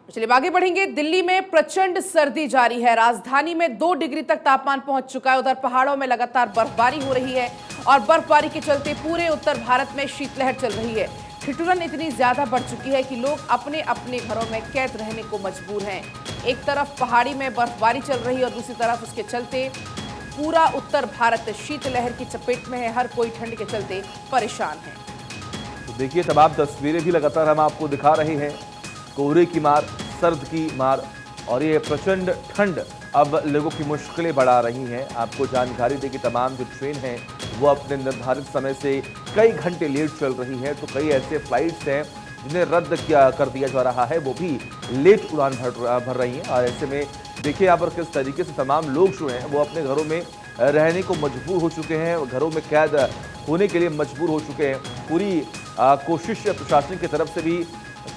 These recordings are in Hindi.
चलिए आगे बढ़ेंगे। दिल्ली में प्रचंड सर्दी जारी है। राजधानी में 2 डिग्री तक तापमान पहुंच चुका है। उधर पहाड़ों में लगातार बर्फबारी हो रही है और बर्फबारी के चलते पूरे उत्तर भारत में शीतलहर चल रही है। ठिठुरन इतनी ज्यादा बढ़ चुकी है कि लोग अपने अपने घरों में कैद रहने को मजबूर हैं। एक तरफ पहाड़ी में बर्फबारी चल रही है और दूसरी तरफ उसके चलते पूरा उत्तर भारत शीतलहर की चपेट में है। हर कोई ठंड के चलते परेशान है। तो देखिए तमाम तस्वीरें भी लगातार हम आपको दिखा रहे हैं। कोहरे की मार, सर्द की मार और ये प्रचंड ठंड अब लोगों की मुश्किलें बढ़ा रही हैं। आपको जानकारी दें कि तमाम जो ट्रेन हैं वो अपने निर्धारित समय से कई घंटे लेट चल रही हैं। तो कई ऐसे फ्लाइट्स हैं जिन्हें रद्द कर दिया जा रहा है, वो भी लेट उड़ान भर रही हैं। और ऐसे में देखिए यहाँ पर किस तरीके से तमाम लोग जो हैं वो अपने घरों में रहने को मजबूर हो चुके हैं, घरों में कैद होने के लिए मजबूर हो चुके हैं। पूरी कोशिश प्रशासन की तरफ से भी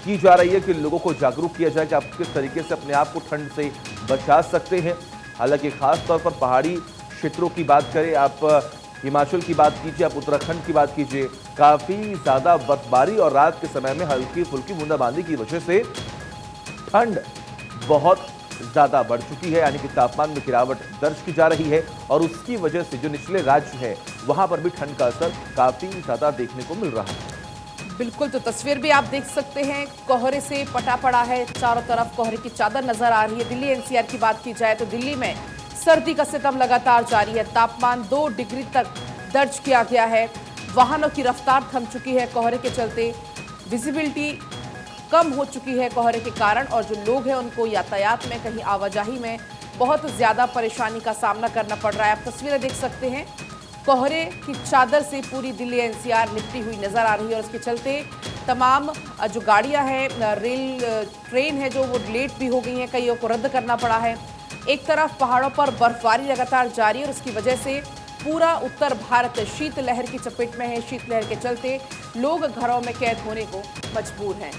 की जा रही है कि लोगों को जागरूक किया जाए कि आप किस तरीके से अपने आप को ठंड से बचा सकते हैं। हालांकि खास तौर पर पहाड़ी क्षेत्रों की बात करें, आप हिमाचल की बात कीजिए, आप उत्तराखंड की बात कीजिए, काफी ज्यादा बर्फबारी और रात के समय में हल्की फुल्की बूंदाबांदी की वजह से ठंड बहुत ज्यादा बढ़ चुकी है। यानी कि तापमान में गिरावट दर्ज की जा रही है और उसकी वजह से जो निचले राज्य है वहां पर भी ठंड का असर काफी ज्यादा देखने को मिल रहा है। बिल्कुल, तो तस्वीर भी आप देख सकते हैं। कोहरे से पटा पड़ा है, चारों तरफ कोहरे की चादर नजर आ रही है। दिल्ली एनसीआर की बात की जाए तो दिल्ली में सर्दी का सितम लगातार जारी है। तापमान 2 डिग्री तक दर्ज किया गया है। वाहनों की रफ्तार थम चुकी है कोहरे के चलते। विजिबिलिटी कम हो चुकी है कोहरे के कारण और जो लोग हैं उनको यातायात में, कहीं आवाजाही में बहुत ज्यादा परेशानी का सामना करना पड़ रहा है। आप तस्वीरें देख सकते हैं, कोहरे की चादर से पूरी दिल्ली एनसीआर लिपटी हुई नजर आ रही है और इसके चलते तमाम जो गाड़ियां हैं, रेल ट्रेन है जो वो लेट भी हो गई हैं, कईयों को रद्द करना पड़ा है। एक तरफ पहाड़ों पर बर्फबारी लगातार जारी है और इसकी वजह से पूरा उत्तर भारत शीतलहर की चपेट में है। शीतलहर के चलते लोग घरों में कैद होने को मजबूर हैं।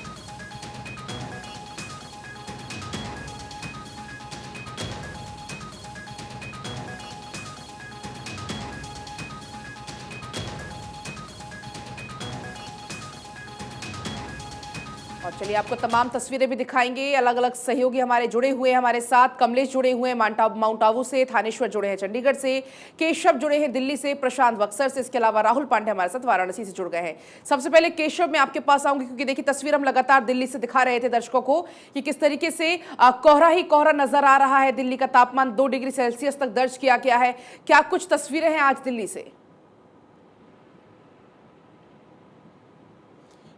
और चलिए आपको तमाम तस्वीरें भी दिखाएंगे। अलग अलग सहयोगी हमारे जुड़े हुए हैं हमारे साथ। कमलेश जुड़े हुए हैं माउंट आबू से, थानेश्वर जुड़े हैं चंडीगढ़ से, केशव जुड़े हैं दिल्ली से, प्रशांत बक्सर से, इसके अलावा राहुल पांडे हमारे साथ वाराणसी से जुड़ गए हैं। सबसे पहले केशव मैं आपके पास आऊंगी क्योंकि देखिए तस्वीर हम लगातार दिल्ली से दिखा रहे थे दर्शकों को कि किस तरीके से कोहरा ही कोहरा नजर आ रहा है। दिल्ली का तापमान 2 डिग्री सेल्सियस तक दर्ज किया गया है। क्या कुछ तस्वीरें हैं आज दिल्ली से?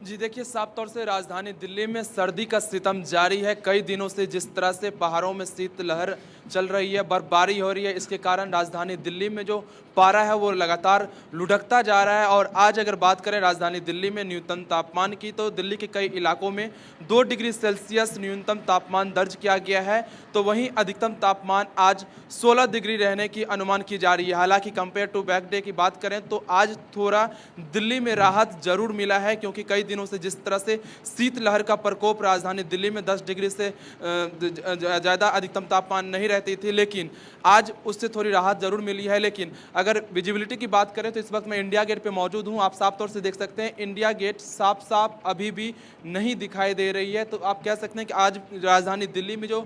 जी देखिए, साफ तौर से राजधानी दिल्ली में सर्दी का सितम जारी है। कई दिनों से जिस तरह से पहाड़ों में शीतलहर चल रही है, बर्फबारी हो रही है, इसके कारण राजधानी दिल्ली में जो पारा है वो लगातार लुढ़कता जा रहा है। और आज अगर बात करें राजधानी दिल्ली में न्यूनतम तापमान की, तो दिल्ली के कई इलाकों में 2 डिग्री सेल्सियस न्यूनतम तापमान दर्ज किया गया है। तो वहीं अधिकतम तापमान आज 16 डिग्री रहने की अनुमान की जा रही है। हालांकि कंपेयर टू बैक डे की बात करें तो आज थोड़ा दिल्ली में राहत जरूर मिला है, क्योंकि कई दिनों से जिस तरह से शीतलहर का प्रकोप राजधानी दिल्ली में 10 डिग्री से ज़्यादा अधिकतम तापमान नहीं रहती थी, लेकिन आज उससे थोड़ी राहत जरूर मिली है। लेकिन अगर विजिबिलिटी की बात करें तो इस वक्त मैं इंडिया गेट पे मौजूद हूं। आप साफ तौर से देख सकते हैं इंडिया गेट साफ साफ अभी भी नहीं दिखाई दे रही है। तो आप कह सकते हैं कि आज राजधानी दिल्ली में जो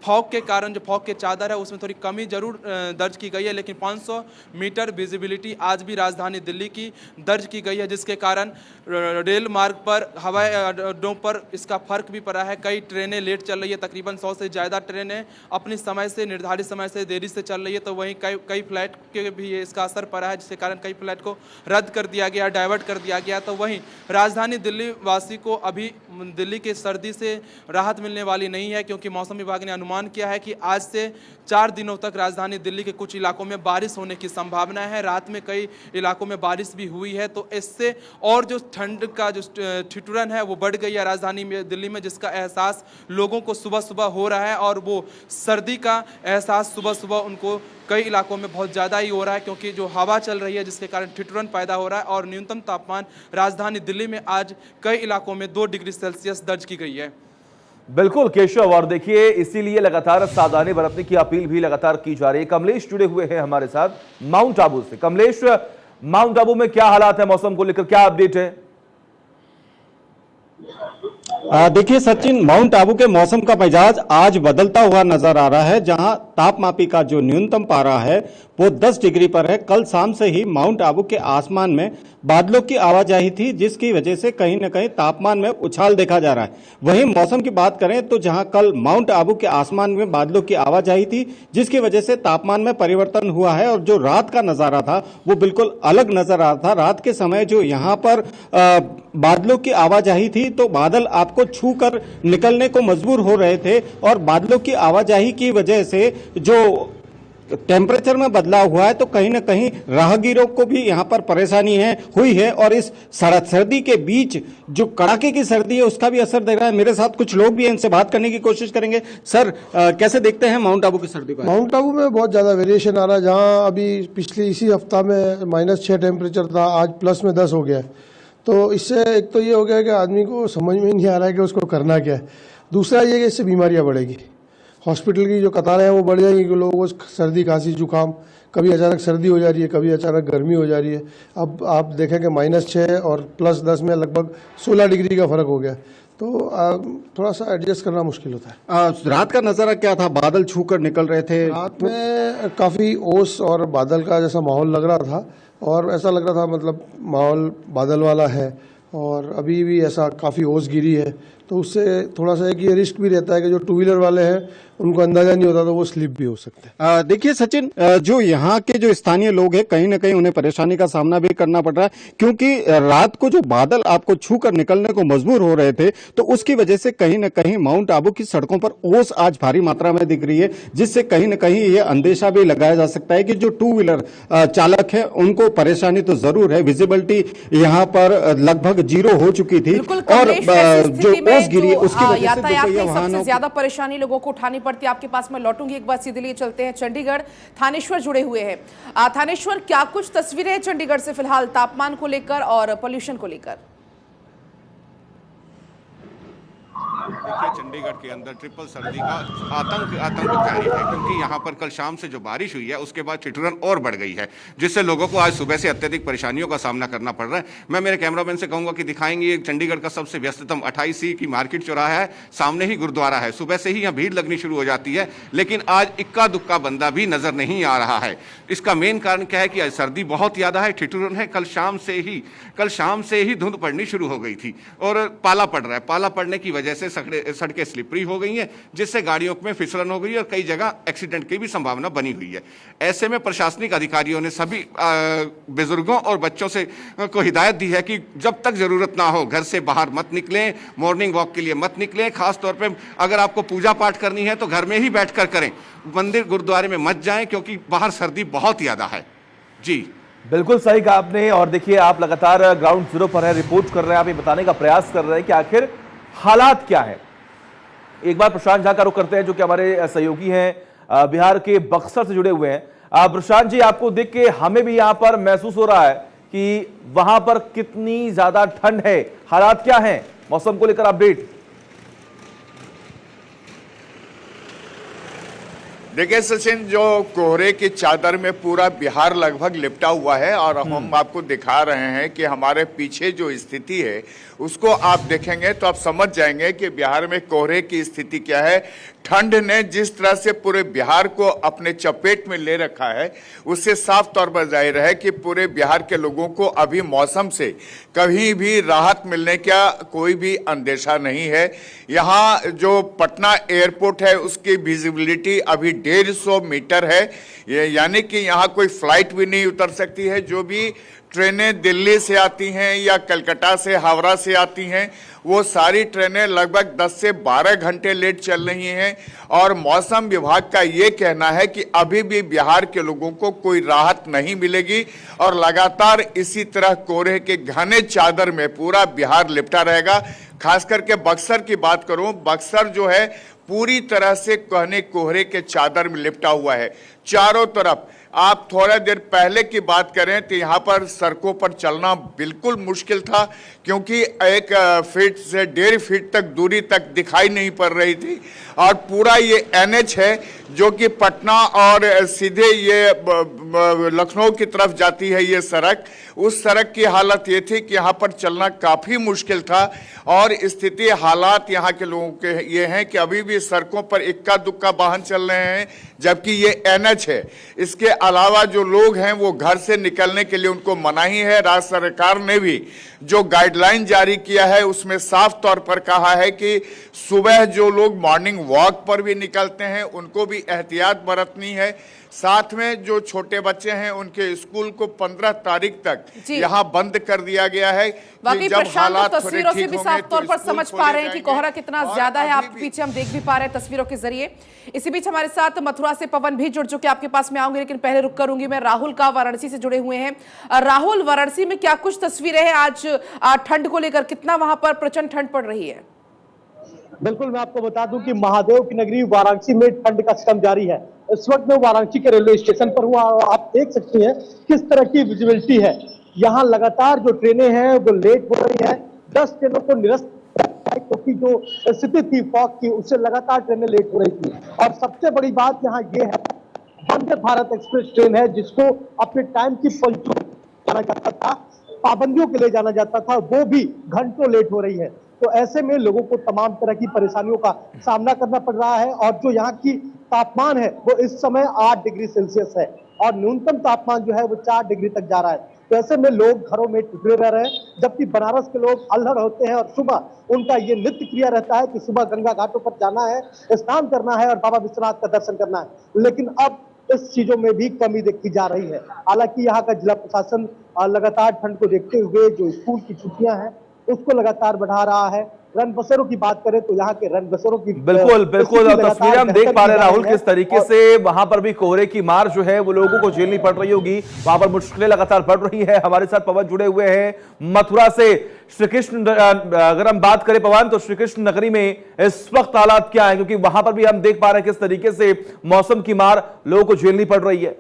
फॉग के कारण, जो फॉग के चादर है, उसमें थोड़ी कमी जरूर दर्ज की गई है। लेकिन 500 मीटर विजिबिलिटी आज भी राजधानी दिल्ली की दर्ज की गई है, जिसके कारण रेल मार्ग पर, हवाई अड्डों पर इसका फर्क भी पड़ा है। कई ट्रेनें लेट चल रही है, तकरीबन 100 से ज़्यादा ट्रेनें अपनी समय से, निर्धारित समय से देरी से चल रही है। तो वहीं कई फ्लाइट के भी इसका असर पड़ा है, जिसके कारण कई फ्लाइट को रद्द कर दिया गया, डाइवर्ट कर दिया गया। तो वहीं राजधानी दिल्ली वासी को अभी दिल्ली के सर्दी से राहत मिलने वाली नहीं है, क्योंकि मौसम विभाग ने अनुमान किया है कि आज से 4 दिनों तक राजधानी दिल्ली के कुछ इलाकों में बारिश होने की संभावना है। रात में कई इलाकों में बारिश भी हुई है। तो इससे और जो ठंड का जो ठिठुरन है वो बढ़ गई है राजधानी में दिल्ली में, जिसका एहसास लोगों को सुबह सुबह हो रहा है। और वो सर्दी का एहसास सुबह सुबह उनको कई इलाकों में बहुत ज़्यादा ही हो रहा है, क्योंकि जो हवा चल रही है जिसके कारण ठिठुरन पैदा हो रहा है। और न्यूनतम तापमान राजधानी दिल्ली में आज कई इलाकों में 2 डिग्री सेल्सियस दर्ज की गई है। बिल्कुल केशव, और देखिए इसीलिए लगातार सावधानी बरतने की अपील भी लगातार की जा रही है। कमलेश जुड़े हुए हैं हमारे साथ माउंट आबू से। कमलेश, माउंट आबू में क्या हालात है, मौसम को लेकर क्या अपडेट है? देखिए सचिन, माउंट आबू के मौसम का मिजाज आज बदलता हुआ नजर आ रहा है, जहां तापमापी का जो न्यूनतम पारा है वो 10 डिग्री पर है। कल शाम से ही माउंट आबू के आसमान में बादलों की आवाजाही थी, जिसकी वजह से कहीं न कहीं तापमान में उछाल देखा जा रहा है। वहीं मौसम की बात करें तो जहां कल माउंट आबू के आसमान में बादलों की आवाजाही थी, जिसकी वजह से तापमान में परिवर्तन हुआ है और जो रात का नजारा था वो बिल्कुल अलग नजर आ रहा था। रात के समय जो यहाँ पर बादलों की आवाजाही थी तो बादल आपको छू कर निकलने को मजबूर हो रहे थे, और बादलों की आवाजाही की वजह से जो टेम्परेचर में बदलाव हुआ है तो कहीं ना कहीं राहगीरों को भी यहाँ पर परेशानी हुई है। और इस सर्दी के बीच जो कड़ाके की सर्दी है उसका भी असर देख रहा है। मेरे साथ कुछ लोग भी हैं, इनसे बात करने की कोशिश करेंगे। सर, कैसे देखते हैं माउंट आबू की सर्दी को? माउंट आबू में बहुत ज़्यादा वेरिएशन आ रहा है। जहाँ अभी पिछले इसी हफ्ता में -6 टेम्परेचर था, आज +10 हो गया है। तो इससे एक तो ये हो गया कि आदमी को समझ में नहीं आ रहा है कि उसको करना क्या है। दूसरा ये कि इससे बीमारियाँ बढ़ेगी, हॉस्पिटल की जो कतारें हैं वो बढ़ जाएंगी, कि लोगों को सर्दी खांसी जुकाम, कभी अचानक सर्दी हो जा रही है, कभी अचानक गर्मी हो जा रही है। अब आप देखें कि -6 और +10 में लगभग 16 डिग्री का फर्क हो गया, तो थोड़ा सा एडजस्ट करना मुश्किल होता है। रात का नजारा क्या था? बादल छू कर निकल रहे थे, रात में काफ़ी ओस और बादल का जैसा माहौल लग रहा था, और ऐसा लग रहा था मतलब माहौल बादल वाला है, और अभी भी ऐसा काफ़ी ओस गिरी है। तो उससे थोड़ा सा एक ये रिस्क भी रहता है कि जो 2 व्हीलर वाले हैं उनको अंदाजा नहीं होता, तो वो स्लिप भी हो सकते हैं। देखिए सचिन, जो यहाँ के जो स्थानीय लोग हैं कहीं ना कहीं उन्हें परेशानी का सामना भी करना पड़ रहा है, क्योंकि रात को जो बादल आपको छू कर निकलने को मजबूर हो रहे थे तो उसकी वजह से कहीं ना कहीं माउंट आबू की सड़कों पर ओस आज भारी मात्रा में दिख रही है, जिससे कहीं ना कहीं ये अंदेशा भी लगाया जा सकता है कि जो 2 व्हीलर चालक है उनको परेशानी तो जरूर है। विजिबिलिटी यहाँ पर लगभग 0 हो चुकी थी, और जो ओस गिरी है उसकी वजह से यातायात में सबसे ज्यादा परेशानी लोगों को उठानी पड़ती है। आपके पास मैं लौटूंगी, एक बार सीधे लिए चलते हैं चंडीगढ़। थानेश्वर जुड़े हुए हैं। थानेश्वर, क्या कुछ तस्वीरें हैं चंडीगढ़ से फिलहाल तापमान को लेकर और पोल्यूशन को लेकर? देखिए, चंडीगढ़ के अंदर ट्रिपल सर्दी का आतंक जारी है, क्योंकि यहाँ पर कल शाम से जो बारिश हुई है उसके बाद ठिठुरन और बढ़ गई है, जिससे लोगों को आज सुबह से अत्यधिक परेशानियों का सामना करना पड़ रहा है। मैं मेरे कैमरामैन से कहूंगा कि दिखाएंगे चंडीगढ़ का सबसे व्यस्ततम 28C की मार्केट चौराहा है, सामने ही गुरुद्वारा है। सुबह से ही यहाँ भीड़ लगनी शुरू हो जाती है, लेकिन आज इक्का दुक्का बंदा भी नजर नहीं आ रहा है। इसका मेन कारण क्या है कि आज सर्दी बहुत ज्यादा है, ठिठुरन है। कल शाम से ही धुंध पड़नी शुरू हो गई थी और पाला पड़ रहा है। पाला पड़ने की वजह से सड़कें स्लिपरी हो गई हैं, जिससे गाड़ियों में फिसलन हो गई और कई जगह एक्सीडेंट की भी संभावना बनी हुई है। ऐसे में प्रशासनिक अधिकारियों ने सभी बुजुर्गों और बच्चों से को हिदायत दी है कि जब तक जरूरत ना हो घर से बाहर मत निकलें, मॉर्निंग वॉक के लिए मत निकलें। खासतौर पे अगर आपको पूजा पाठ करनी है तो घर में ही बैठकर करें, मंदिर गुरुद्वारे में मत जाएं, क्योंकि बाहर सर्दी बहुत ज्यादा है। जी बिल्कुल सही कहा आपने। और देखिए, आप लगातार ग्राउंड जीरो पर है, रिपोर्ट कर रहे हैं, आप ये बताने का प्रयास कर रहे हैं कि आखिर हालात क्या है। एक बार प्रशांत झा का रुख करते हैं, जो कि हमारे सहयोगी हैं, बिहार के बक्सर से जुड़े हुए हैं। प्रशांत जी, आपको देख के हमें भी यहां पर महसूस हो रहा है कि वहां पर कितनी ज्यादा ठंड है, हालात क्या हैं, मौसम को लेकर अपडेट। देखिए सचिन, जो कोहरे की चादर में पूरा बिहार लगभग लिपटा हुआ है, और हम आपको दिखा रहे हैं कि हमारे पीछे जो स्थिति है उसको आप देखेंगे तो आप समझ जाएंगे कि बिहार में कोहरे की स्थिति क्या है। ठंड ने जिस तरह से पूरे बिहार को अपने चपेट में ले रखा है, उससे साफ तौर पर जाहिर है कि पूरे बिहार के लोगों को अभी मौसम से कभी भी राहत मिलने का कोई भी अंदेशा नहीं है। यहाँ जो पटना एयरपोर्ट है उसकी विजिबिलिटी अभी 150 मीटर है, यानी कि यहाँ कोई फ्लाइट भी नहीं उतर सकती है। जो भी ट्रेनें दिल्ली से आती हैं या कलकत्ता से, हावड़ा से आती हैं, वो सारी ट्रेनें लगभग 10 से 12 घंटे लेट चल रही हैं। और मौसम विभाग का ये कहना है कि अभी भी बिहार के लोगों को कोई राहत नहीं मिलेगी, और लगातार इसी तरह कोहरे के घने चादर में पूरा बिहार लिपटा रहेगा। खास करके बक्सर की बात करूं, बक्सर जो है पूरी तरह से घने कोहरे के चादर में लिपटा हुआ है। चारों तरफ आप थोड़ा देर पहले की बात करें तो यहाँ पर सड़कों पर चलना बिल्कुल मुश्किल था, क्योंकि 1 फीट से 1.5 फीट तक दूरी तक दिखाई नहीं पड़ रही थी। और पूरा ये NH है जो कि पटना और सीधे ये लखनऊ की तरफ जाती है ये सड़क। उस सड़क की हालत ये थी कि यहाँ पर चलना काफ़ी मुश्किल था। और स्थिति हालात यहाँ के लोगों के ये हैं कि अभी भी सड़कों पर इक्का दुक्का वाहन चल रहे हैं, जबकि ये NH है। इसके अलावा जो लोग हैं वो घर से निकलने के लिए उनको मनाही है। राज्य सरकार ने भी जो गाइडलाइन जारी किया है उसमें साफ तौर पर कहा है कि सुबह जो लोग मॉर्निंग वॉक पर भी निकलते हैं उनको भी एहतियात बरतनी है। साथ में जो छोटे बच्चे हैं उनके स्कूल को 15 तारीख तक यहाँ बंद कर दिया गया है। वाकई जब प्रशांत, हालात तो थोड़े तस्वीरों से ठीक भी होंगे साफ तो तौर पर स्कूल समझ खोले पा रहे हैं कि जाएंगे। कोहरा कितना और ज्यादा है। अभी आप भी पीछे हम देख भी पा रहे हैं तस्वीरों के जरिए। इसी बीच हमारे साथ मथुरा से पवन भी जुड़ चुके, आपके पास में आऊंगी, लेकिन पहले रुक करूंगी मैं राहुल का, वाराणसी से जुड़े हुए हैं। राहुल, वाराणसी में क्या कुछ तस्वीरें हैं आज ठंड को लेकर? कितना वहां पर प्रचंड ठंड पड़ रही है? बिल्कुल, मैं आपको बता दूं कि महादेव की नगरी वाराणसी में ठंड का सिस्टम जारी है। इस वक्त मैं वाराणसी के रेलवे स्टेशन पर हुआ, आप देख सकते हैं किस तरह की विजिबिलिटी है। यहाँ लगातार जो ट्रेनें हैं वो लेट हो रही है। 10 ट्रेनों को निरस्त क्योंकि जो स्थिति थी फॉग की उससे लगातार ट्रेनें लेट हो रही थी। और सबसे बड़ी बात यहाँ ये है, वंदे भारत एक्सप्रेस ट्रेन है जिसको अपने टाइम की पंक्चुअलिटी जाना जाता था, पाबंदियों के लिए जाना जाता था, वो भी घंटों लेट हो रही है। तो ऐसे में लोगों को तमाम तरह की परेशानियों का सामना करना पड़ रहा है। और जो यहाँ की तापमान है वो इस समय 8 डिग्री सेल्सियस है और न्यूनतम तापमान जो है वो 4 डिग्री तक जा रहा है। तो ऐसे में लोग घरों में ठिठुरे रह रहे हैं, जबकि बनारस के लोग अल्हड़ होते हैं और सुबह उनका ये नित्य क्रिया रहता है कि सुबह गंगा घाटों पर जाना है, स्नान करना है और बाबा विश्वनाथ का दर्शन करना है। लेकिन अब इस चीजों में भी कमी देखी जा रही है। हालांकि यहाँ का जिला प्रशासन लगातार ठंड को देखते हुए जो स्कूल की छुट्टियां हैं उसको लगातार बढ़ा रहा है। रन बसेरों की बात करें तो यहाँ के रन बसरों की बिल्कुल तस्वीरें हम देख पा रहे हैं राहुल, किस तरीके से वहां पर भी कोहरे की मार जो है वो लोगों को झेलनी पड़ रही होगी। वहां पर मुश्किलें लगातार बढ़ रही है। हमारे साथ पवन जुड़े हुए हैं मथुरा से। श्री कृष्ण, अगर हम बात करें पवन, तो श्री कृष्ण नगरी में इस वक्त हालात क्या है? क्योंकि वहां पर भी हम देख पा रहे हैं किस तरीके से मौसम की मार लोगों को झेलनी पड़ रही है।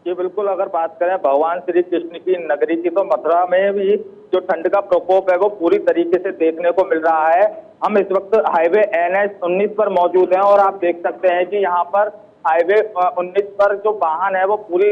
जी बिल्कुल, अगर बात करें भगवान श्री कृष्ण की नगरी की तो मथुरा में भी जो ठंड का प्रकोप है वो पूरी तरीके से देखने को मिल रहा है। हम इस वक्त हाईवे NH 19 पर मौजूद हैं और आप देख सकते हैं कि यहाँ पर हाईवे 19 पर जो वाहन है वो पूरी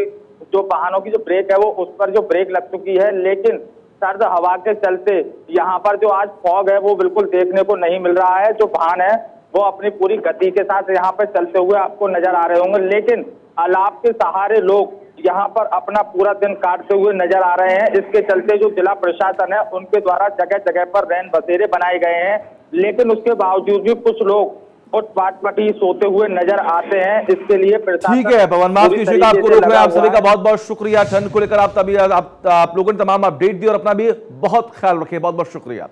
जो वाहनों की जो ब्रेक है वो उस पर जो ब्रेक लग चुकी है, लेकिन सर्द हवा के चलते यहाँ पर जो आज फॉग है वो बिल्कुल देखने को नहीं मिल रहा है। जो वाहन है वो अपनी पूरी गति के साथ यहाँ पर चलते हुए आपको नजर आ रहे होंगे, लेकिन अलाव के सहारे लोग यहाँ पर अपना पूरा दिन काटते हुए नजर आ रहे हैं। इसके चलते जो जिला प्रशासन है उनके द्वारा जगह जगह पर रैन बसेरे बनाए गए हैं, लेकिन उसके बावजूद भी कुछ लोग फुटपाथ पर ही सोते हुए नजर आते हैं। इसके लिए ठीक है पवन, माफ कीजिएगा आपको रोक रहे हैं। आप सभी का बहुत बहुत शुक्रिया। ठंड को लेकर आप लोगों ने तमाम अपडेट दी और अपना भी बहुत ख्याल रखिए। बहुत बहुत शुक्रिया आप